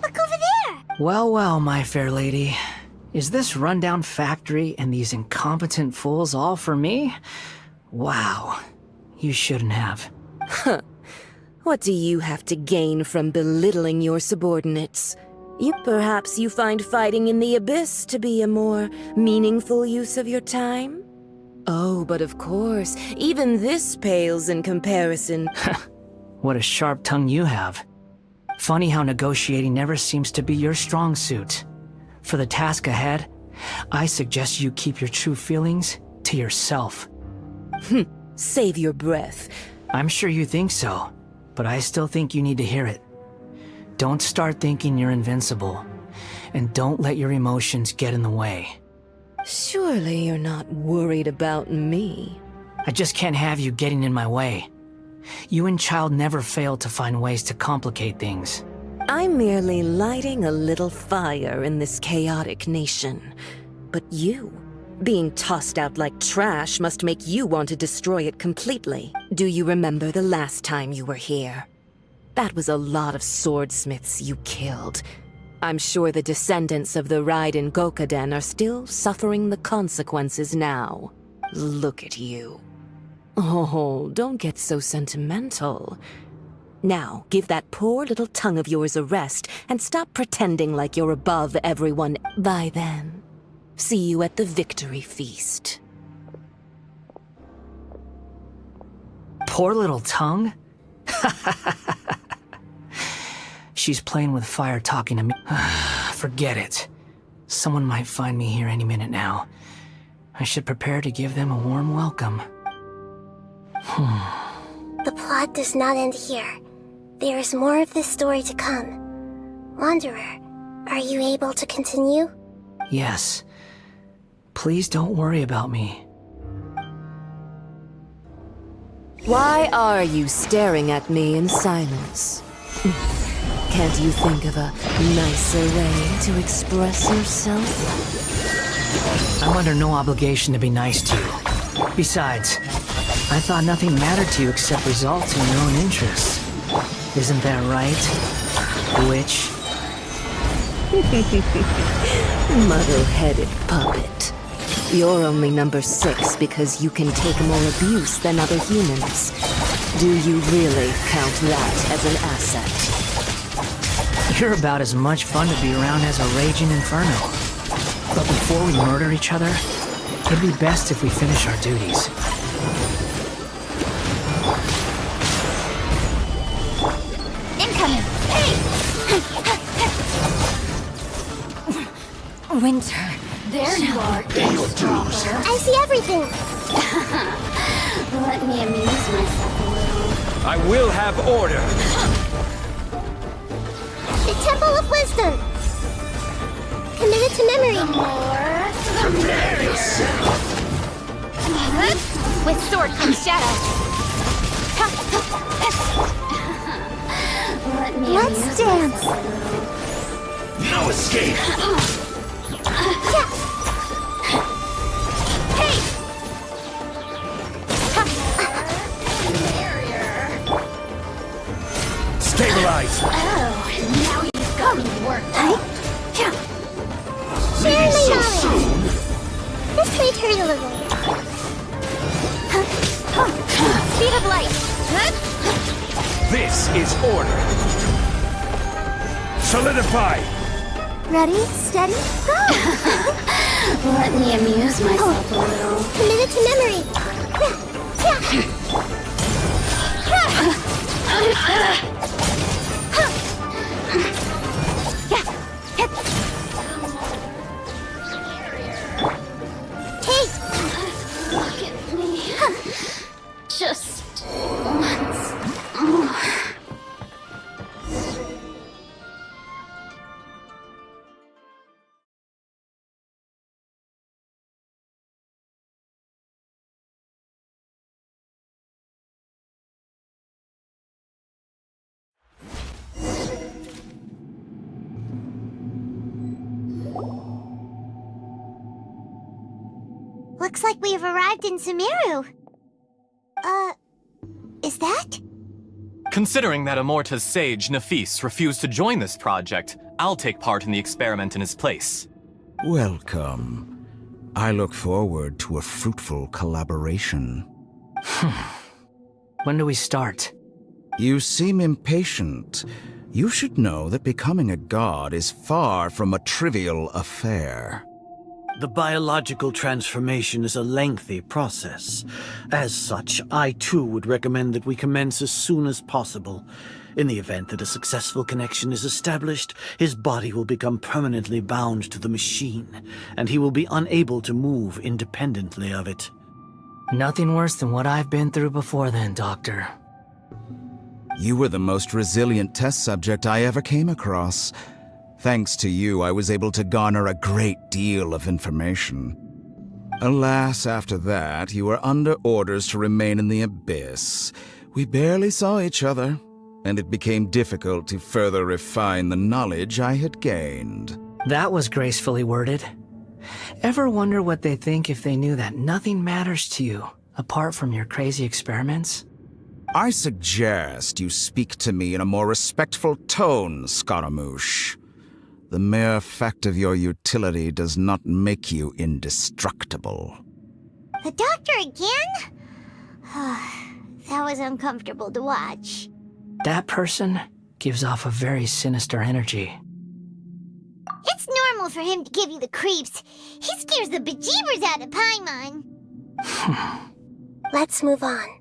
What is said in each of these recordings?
Look over there! Well, well, my fair lady. Is this rundown factory and these incompetent fools all for me? Wow. You shouldn't have. Huh. What do you have to gain from belittling your subordinates? Perhaps you find fighting in the abyss to be a more meaningful use of your time? Oh, but of course, even this pales in comparison. What a sharp tongue you have. Funny how negotiating never seems to be your strong suit. For the task ahead, I suggest you keep your true feelings to yourself. Save your breath. I'm sure you think so, but I still think you need to hear it. Don't start thinking you're invincible, and don't let your emotions get in the way. Surely you're not worried about me. I just can't have you getting in my way. You and Child never fail to find ways to complicate things. I'm merely lighting a little fire in this chaotic nation. But you, being tossed out like trash, must make you want to destroy it completely. Do you remember the last time you were here? That was a lot of swordsmiths you killed. I'm sure the descendants of the Raiden Gokaden are still suffering the consequences now. Look at you. Oh, don't get so sentimental. Now, give that poor little tongue of yours a rest and stop pretending like you're above everyone. Bye then. See you at the victory feast. Poor little tongue? She's playing with fire talking to me. Forget it. Someone might find me here any minute now. I should prepare to give them a warm welcome. The plot does not end here. There is more of this story to come. Wanderer, are you able to continue? Yes. Please don't worry about me. Why are you staring at me in silence? Can't you think of a nicer way to express yourself? I'm under no obligation to be nice to you. Besides, I thought nothing mattered to you except results in your own interests. Isn't that right, witch? Muddle-headed puppet. You're only number 6 because you can take more abuse than other humans. Do you really count that as an asset? You're about as much fun to be around as a raging inferno. But before we murder each other, it'd be best if we finish our duties. Incoming! Hey! Winter, there you are. I see everything! Let me amuse myself a little. I will have order. The Temple of Wisdom! Committed to memory! Prepare yourself. With sword comes shadow! Let me Let's dance! No escape. Hey! Stabilize. Oh, now you've got me worked up. Share my knowledge! This may hurt a little. Speed of light! This is order. Solidify. Ready, steady, go! Let me amuse myself a little. Committed to memory! Hey! Look at me. Just once more. Looks like we've arrived in Sumeru. Is that? Considering that Amorta's sage, Nafis, refused to join this project, I'll take part in the experiment in his place. Welcome. I look forward to a fruitful collaboration. When do we start? You seem impatient. You should know that becoming a god is far from a trivial affair. The biological transformation is a lengthy process. As such, I too would recommend that we commence as soon as possible. In the event that a successful connection is established, his body will become permanently bound to the machine, and he will be unable to move independently of it. Nothing worse than what I've been through before then, Doctor. You were the most resilient test subject I ever came across. Thanks to you, I was able to garner a great deal of information. Alas, after that, you were under orders to remain in the abyss. We barely saw each other, and it became difficult to further refine the knowledge I had gained. That was gracefully worded. Ever wonder what they think if they knew that nothing matters to you, apart from your crazy experiments? I suggest you speak to me in a more respectful tone, Scaramouche. The mere fact of your utility does not make you indestructible. The doctor again? That was uncomfortable to watch. That person gives off a very sinister energy. It's normal for him to give you the creeps. He scares the bejeebers out of Paimon. Let's move on.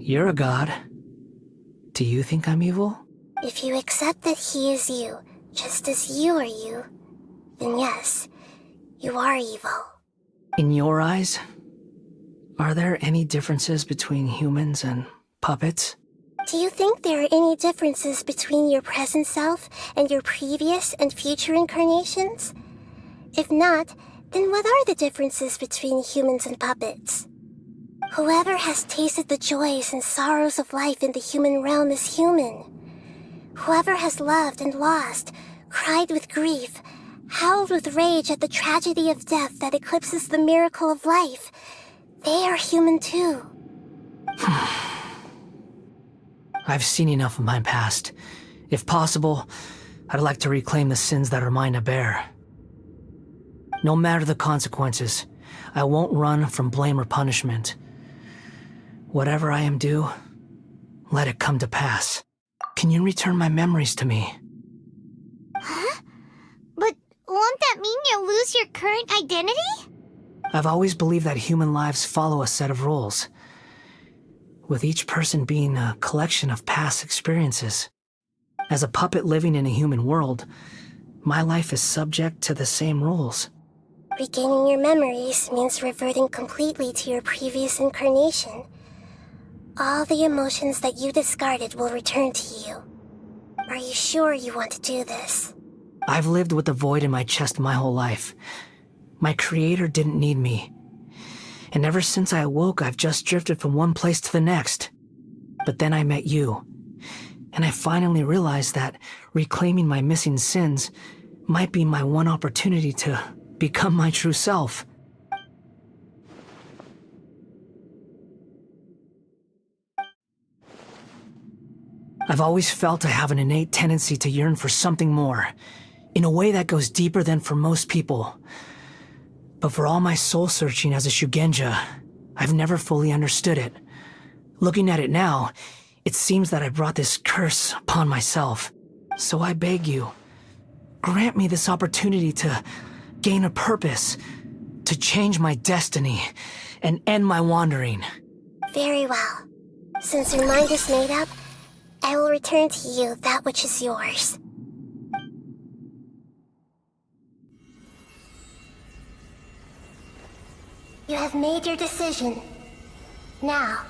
You're a god. Do you think I'm evil? If you accept that he is you, just as you are you, then yes, you are evil. In your eyes, are there any differences between humans and puppets? Do you think there are any differences between your present self and your previous and future incarnations? If not, then what are the differences between humans and puppets? Whoever has tasted the joys and sorrows of life in the human realm is human. Whoever has loved and lost, cried with grief, howled with rage at the tragedy of death that eclipses the miracle of life, they are human too. I've seen enough of my past. If possible, I'd like to reclaim the sins that are mine to bear. No matter the consequences, I won't run from blame or punishment. Whatever I am due, let it come to pass. Can you return my memories to me? Huh? But won't that mean you'll lose your current identity? I've always believed that human lives follow a set of rules, with each person being a collection of past experiences. As a puppet living in a human world, my life is subject to the same rules. Regaining your memories means reverting completely to your previous incarnation. All the emotions that you discarded will return to you. Are you sure you want to do this? I've lived with a void in my chest my whole life. My creator didn't need me. And ever since I awoke, I've just drifted from one place to the next. But then I met you. And I finally realized that reclaiming my missing sins might be my one opportunity to become my true self. I've always felt I have an innate tendency to yearn for something more, in a way that goes deeper than for most people. But for all my soul-searching as a Shugenja, I've never fully understood it. Looking at it now, it seems that I brought this curse upon myself. So I beg you, grant me this opportunity to gain a purpose, to change my destiny, and end my wandering. Very well. Since your mind is made up, I will return to you that which is yours. You have made your decision. Now,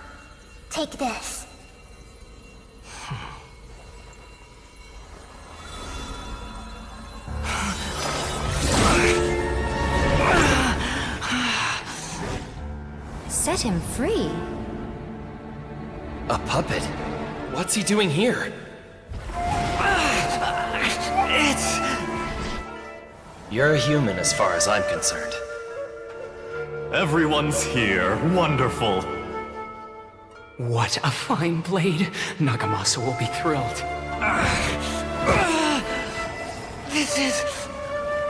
take this. set him free. A puppet? What's he doing here? You're a human as far as I'm concerned. Everyone's here. Wonderful. What a fine blade. Nagamasa will be thrilled. This is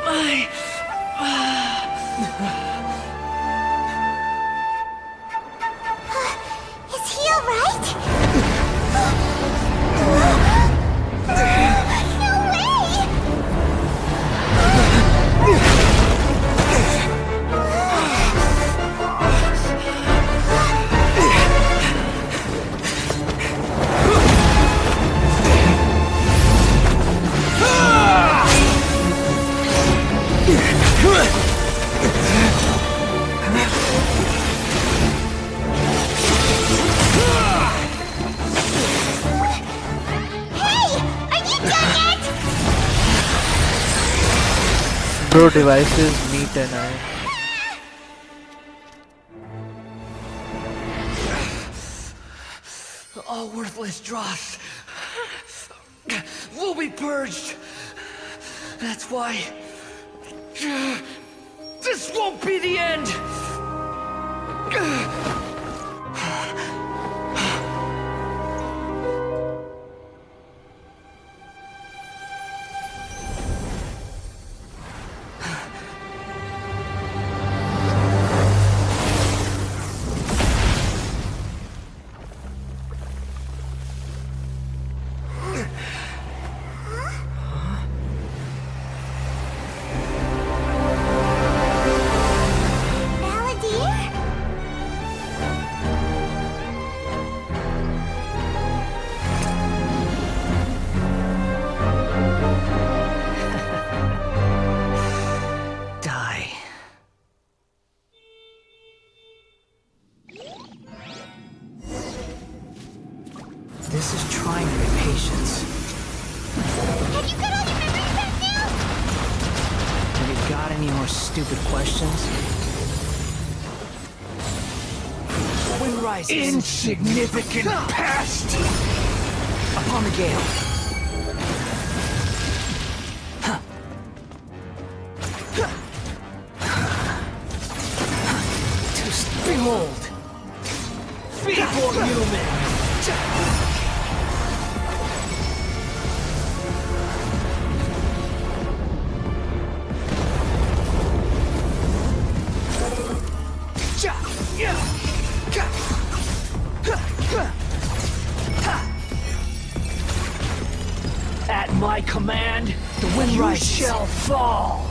my... Is he alright? No way! Bro, devices, meet and I. All worthless dross will be purged. That's why this won't be the end. This is trying my patience. Have you got all your memories back now? Have you got any more stupid questions? Wind rises. Insignificant pest! Upon the gale. Behold! Feeble human! At my command, the wind rises. Shall fall.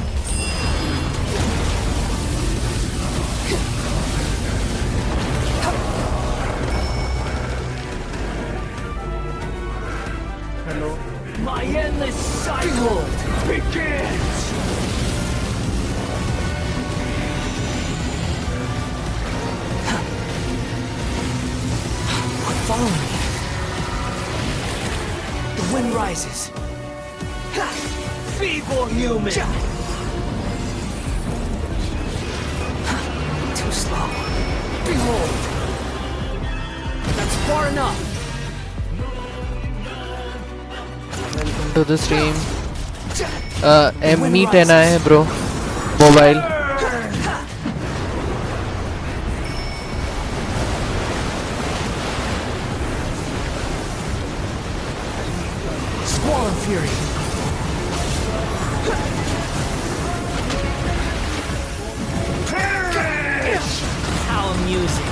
Hello. My endless cycle begins. Follow me. The wind rises. Feeble human. Too slow. Behold. That's far enough. Welcome to the stream. Meet and I, bro. Mobile. Squall and fury. How amusing.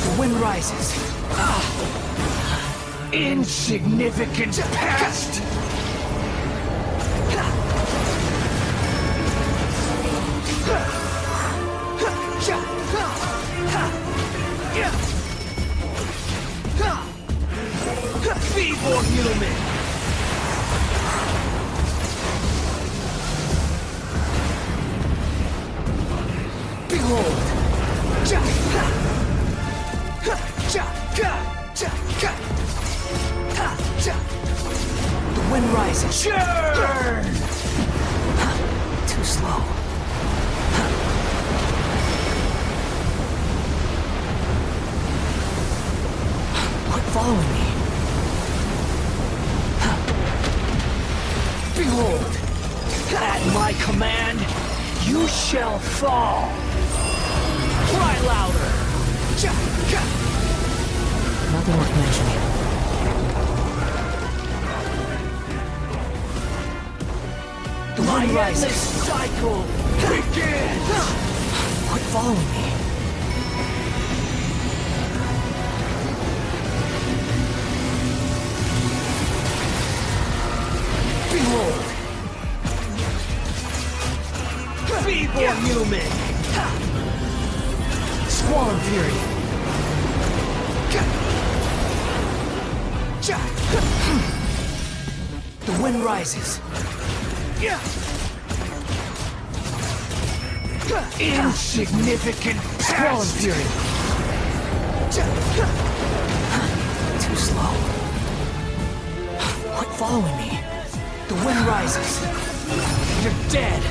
The wind rises. Insignificant pest! Feeble human! Behold! The wind rises. Churn! Too slow. Behold! At my command, you shall fall! Cry louder! Nothing worth mentioning. My endless cycle begins! Quit following me. Behold! Be born human! Swarm Fury! The wind rises. Insignificant Swarm Fury! Too slow. Quit following me. The wind rises. You're dead!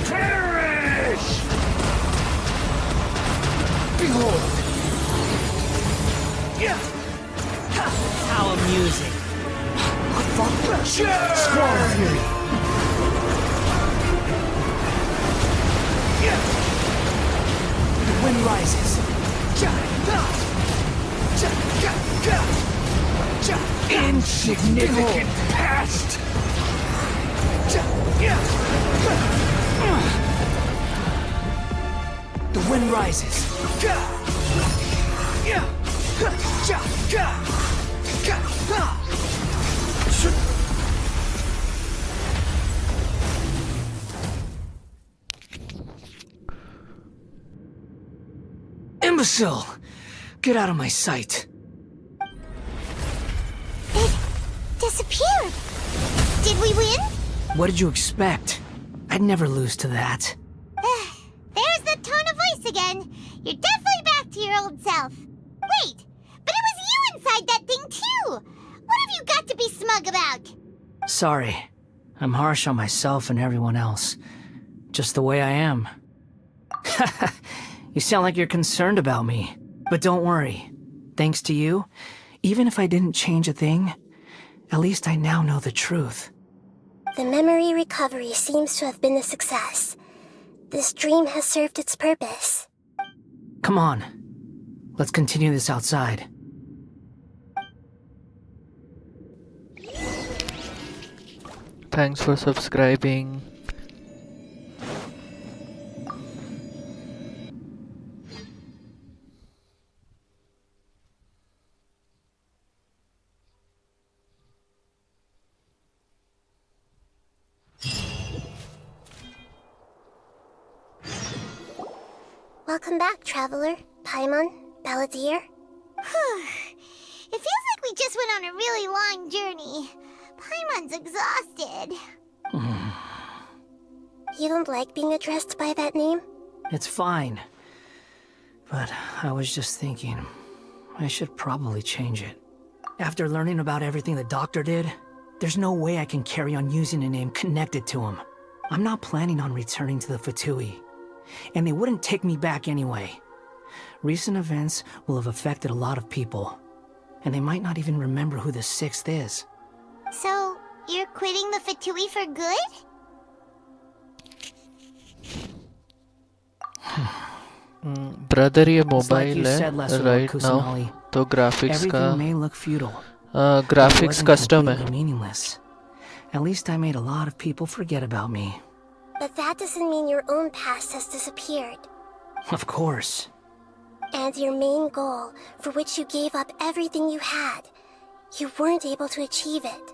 Perish! Behold! How amusing. Quit following. Swarm Fury! The wind rises. Insignificant past! The wind rises. Imbecile! Get out of my sight. It disappeared. Did we win? What did you expect? I'd never lose to that. There's the tone of voice again. You're definitely back to your old self. Wait, but it was you inside that thing too. What have you got to be smug about? Sorry. I'm harsh on myself and everyone else. Just the way I am. You sound like you're concerned about me. But don't worry. Thanks to you, even if I didn't change a thing, at least I now know the truth. The memory recovery seems to have been a success. This dream has served its purpose. Come on. Let's continue this outside. Thanks for subscribing. Welcome back, traveler, Paimon, Balladeer. It feels like we just went on a really long journey. Paimon's exhausted. You don't like being addressed by that name? It's fine. But I was just thinking, I should probably change it. After learning about everything the doctor did, there's no way I can carry on using a name connected to him. I'm not planning on returning to the Fatui. And they wouldn't take me back anyway. Recent events will have affected a lot of people, and they might not even remember who the 6th is. So, you're quitting the Fatui for good? Brother ये It's like mobile you है said, Lesser Lord right now Kusanali. तो graphics का Everything may look futile. Graphics It wasn't custom है. completely meaningless. At least I made a lot of people forget about me. But that doesn't mean your own past has disappeared. Of course. And your main goal, for which you gave up everything you had, you weren't able to achieve it.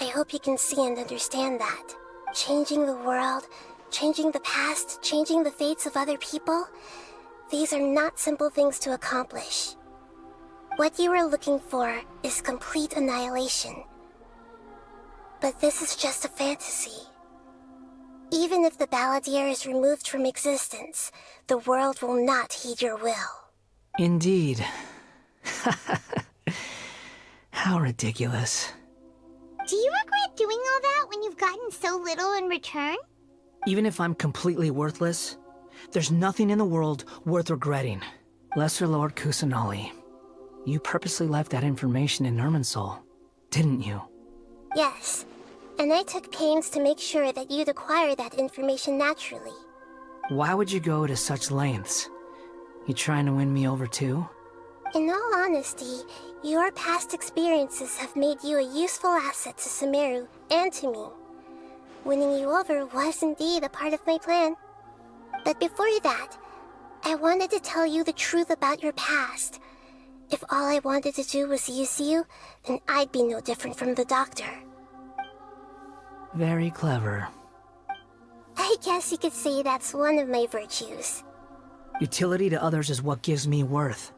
I hope you can see and understand that. Changing the world, changing the past, changing the fates of other people, these are not simple things to accomplish. What you are looking for is complete annihilation. But this is just a fantasy. Even if the Balladeer is removed from existence, the world will not heed your will. Indeed. How ridiculous. Do you regret doing all that when you've gotten so little in return? Even if I'm completely worthless, there's nothing in the world worth regretting. Lesser Lord Kusanali. You purposely left that information in Irminsul, didn't you? Yes, and I took pains to make sure that you'd acquire that information naturally. Why would you go to such lengths? You trying to win me over too? In all honesty, your past experiences have made you a useful asset to Sumeru and to me. Winning you over was indeed a part of my plan. But before that, I wanted to tell you the truth about your past. If all I wanted to do was use you, then I'd be no different from the doctor. Very clever. I guess you could say that's one of my virtues. Utility to others is what gives me worth.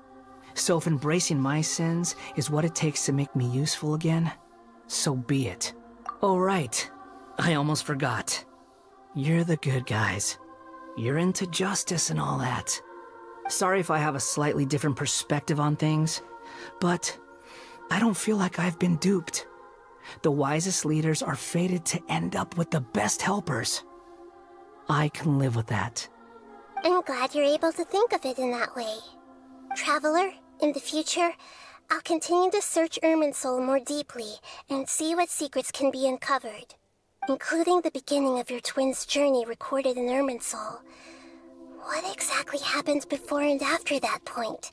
So if embracing my sins is what it takes to make me useful again, so be it. Oh right, I almost forgot. You're the good guys. You're into justice and all that. Sorry if I have a slightly different perspective on things, but I don't feel like I've been duped. The wisest leaders are fated to end up with the best helpers. I can live with that. I'm glad you're able to think of it in that way. Traveler, in the future, I'll continue to search Irminsul more deeply and see what secrets can be uncovered, including the beginning of your twins' journey recorded in Irminsul. What exactly happened before and after that point?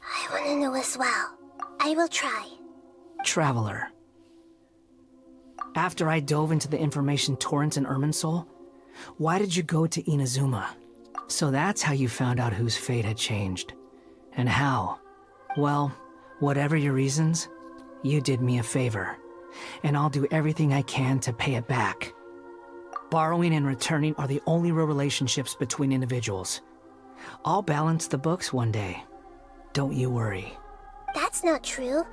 I want to know as well. I will try. Traveler. After I dove into the information torrents in Irminsul, why did you go to Inazuma? So that's how you found out whose fate had changed. And how? Well, whatever your reasons, you did me a favor. And I'll do everything I can to pay it back. Borrowing and returning are the only real relationships between individuals. I'll balance the books one day. Don't you worry. That's not true.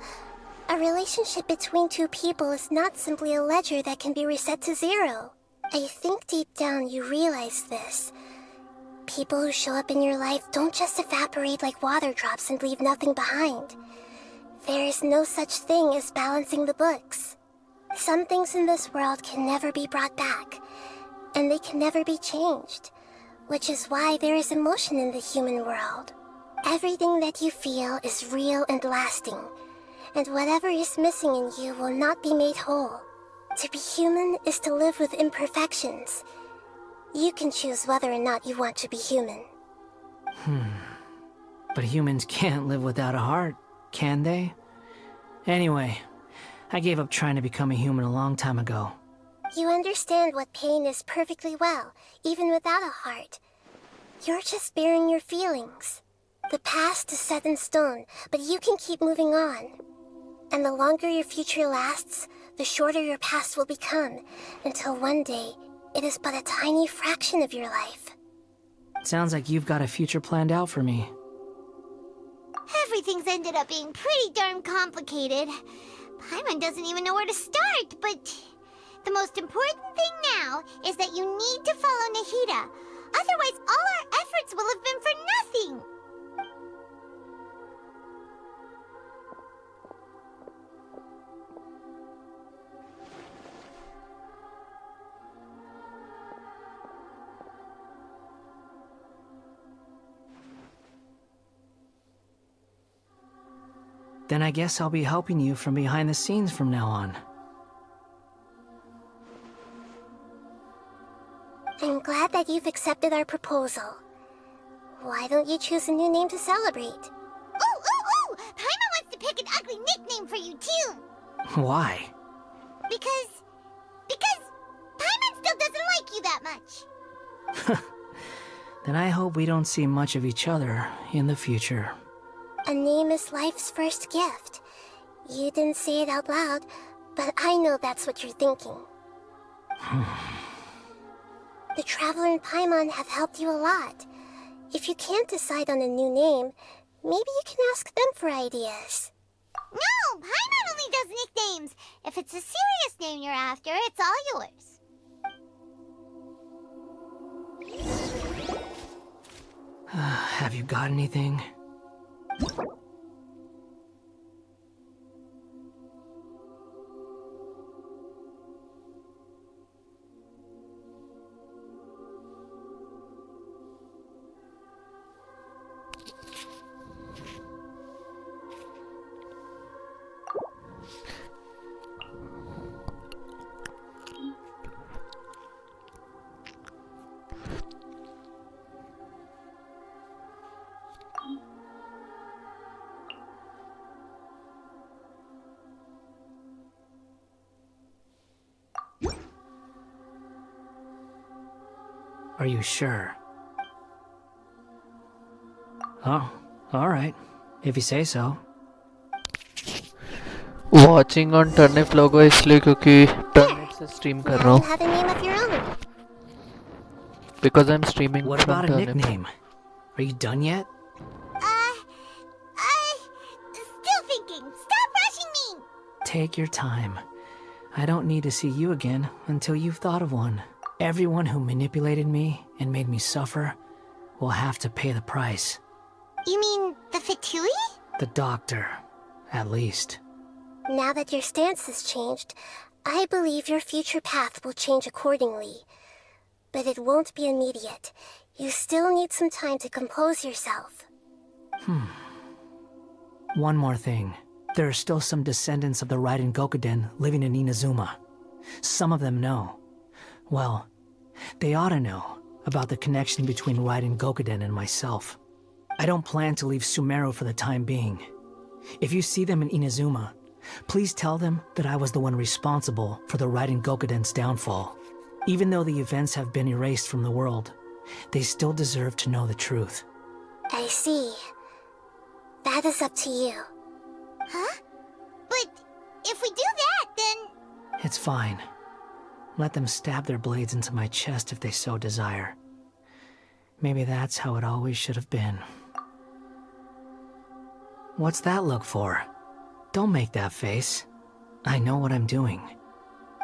A relationship between two people is not simply a ledger that can be reset to zero. I think deep down you realize this. People who show up in your life don't just evaporate like water drops and leave nothing behind. There is no such thing as balancing the books. Some things in this world can never be brought back, and they can never be changed, which is why there is emotion in the human world. Everything that you feel is real and lasting, and whatever is missing in you will not be made whole. To be human is to live with imperfections. You can choose whether or not you want to be human. But humans can't live without a heart, can they? Anyway, I gave up trying to become a human a long time ago. You understand what pain is perfectly well, even without a heart. You're just bearing your feelings. The past is set in stone, but you can keep moving on. And the longer your future lasts, the shorter your past will become, until one day, it is but a tiny fraction of your life. Sounds like you've got a future planned out for me. Everything's ended up being pretty darn complicated. Paimon doesn't even know where to start, but the most important thing now is that you need to follow Nahida. Otherwise, all our efforts will have been for nothing. Then I guess I'll be helping you from behind the scenes from now on. I'm glad that you've accepted our proposal. Why don't you choose a new name to celebrate? Ooh! Paimon wants to pick an ugly nickname for you, too. Why? Because Paimon still doesn't like you that much. Then I hope we don't see much of each other in the future. A name is life's first gift. You didn't say it out loud, but I know that's what you're thinking. The Traveler and Paimon have helped you a lot. If you can't decide on a new name, maybe you can ask them for ideas. No! Paimon only does nicknames. If it's a serious name you're after, it's all yours. Have you got anything? Are you sure? Oh, alright. If you say so. Watching on Turnip logo इसलिए क्योंकि Turnip से stream कर रहा You हूँ. have a name of your own. Because I'm streaming What from about a Turnip. nickname? Are you done yet? Still thinking. Stop rushing me! Take your time. I don't need to see you again until you've thought of one. Everyone who manipulated me and made me suffer will have to pay the price. You mean the Fatui? The doctor, at least. Now that your stance has changed, I believe your future path will change accordingly. But it won't be immediate. You still need some time to compose yourself. One more thing. There are still some descendants of the Raiden Gokuden living in Inazuma. Some of them know. Well, they ought to know about the connection between Raiden Gokuden and myself. I don't plan to leave Sumeru for the time being. If you see them in Inazuma, please tell them that I was the one responsible for the Raiden Gokuden's downfall. Even though the events have been erased from the world, they still deserve to know the truth. I see. That is up to you. Huh? But if we do that, then... It's fine. Let them stab their blades into my chest if they so desire. Maybe that's how it always should have been. What's that look for? Don't make that face. I know what I'm doing.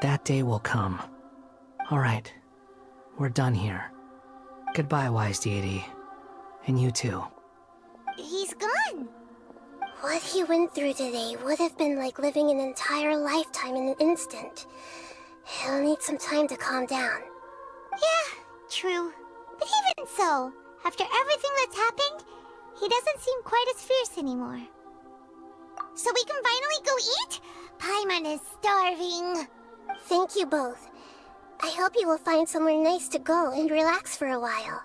That day will come. Alright, we're done here. Goodbye, wise deity. And you too. He's gone. What he went through today would have been like living an entire lifetime in an instant. He'll need some time to calm down. Yeah, true. But even so, after everything that's happened, he doesn't seem quite as fierce anymore. So we can finally go eat? Paimon is starving. Thank you both. I hope you will find somewhere nice to go and relax for a while.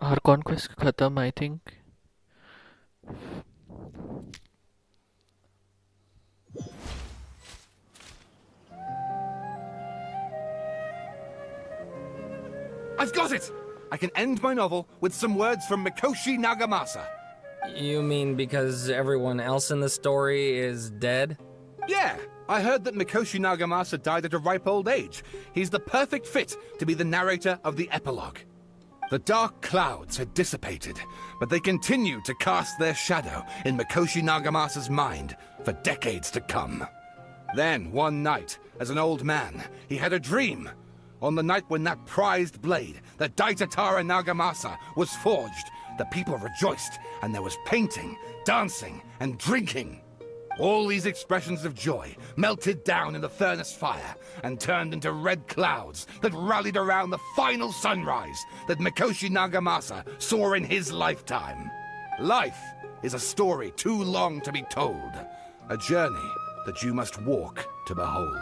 Archon Quest खत्म I think. I've got it! I can end my novel with some words from Mikoshi Nagamasa. You mean because everyone else in the story is dead? Yeah, I heard that Mikoshi Nagamasa died at a ripe old age. He's the perfect fit to be the narrator of the epilogue. The dark clouds had dissipated, but they continued to cast their shadow in Mikoshi Nagamasa's mind for decades to come. Then, one night, as an old man, he had a dream. On the night when that prized blade, the Daitatara Nagamasa, was forged, the people rejoiced, and there was painting, dancing, and drinking. All these expressions of joy melted down in the furnace fire and turned into red clouds that rallied around the final sunrise that Mikoshi Nagamasa saw in his lifetime. Life is a story too long to be told, a journey that you must walk to behold.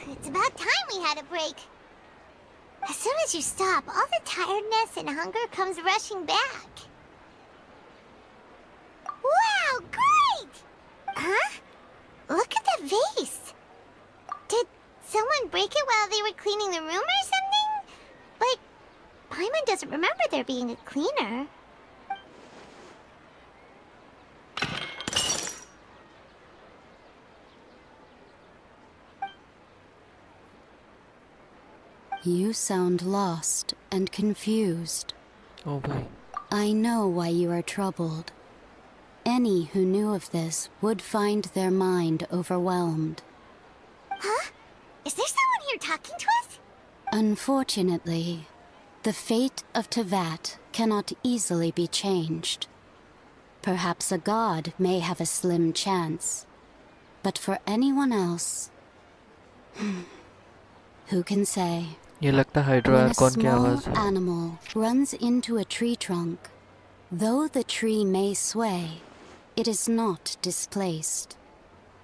It's about time we had a break. As soon as you stop, all the tiredness and hunger comes rushing back. Wow, great! Huh? Look at that vase. Did someone break it while they were cleaning the room or something? But Paimon doesn't remember there being a cleaner. You sound lost and confused. Oh boy. I know why you are troubled. Any who knew of this would find their mind overwhelmed. Huh? Is there someone here talking to us? Unfortunately, the fate of Tevat cannot easily be changed. Perhaps a god may have a slim chance, but for anyone else, who can say? ये लगता है hydro When a Arcon की small आवाज है. animal runs into a tree trunk, though the tree may sway, it is not displaced.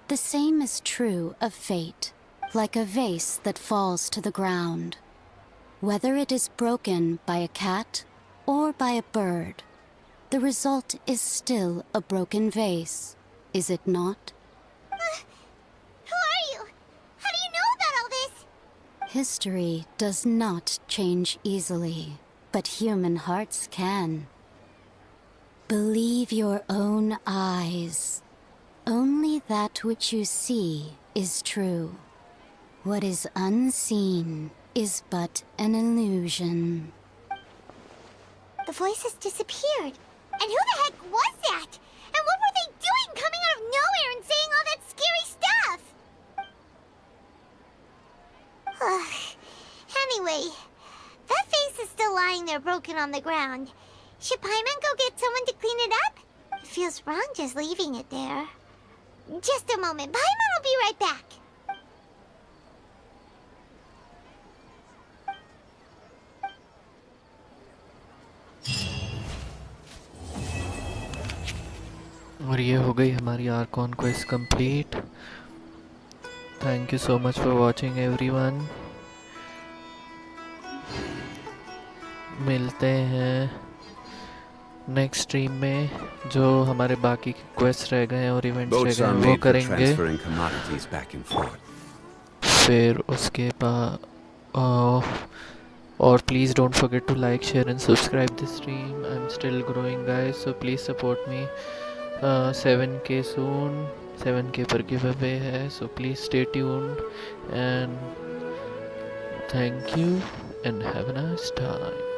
The same is true of fate, like a vase that falls to the ground. Whether it is broken by a cat or by a bird, the result is still a broken vase, is it not? Who are you? How do you know about all this? History does not change easily, but human hearts can. Believe your own eyes. Only that which you see is true. What is unseen is but an illusion. The voices disappeared. And who the heck was that? And what were they doing coming out of nowhere and saying all that scary stuff? Anyway, that vase is still lying there broken on the ground. Should Paimon go get someone to clean it up? It feels wrong just leaving it there. Just a moment. Paimon will be right back. और ये हो गई हमारी Archon quest complete. Thank you so much for watching everyone. मिलते हैं next stream में. जो हमारे बाकी क्वेस्ट रह गए हैं और इवेंट्स रह गए हैं वो करेंगे. फिर उसके बाद और please don't forget to like share and subscribe this stream. I am still growing guys, so please support me. 7K soon. 7K पर giveaway है, so please stay tuned and thank you and have a nice time.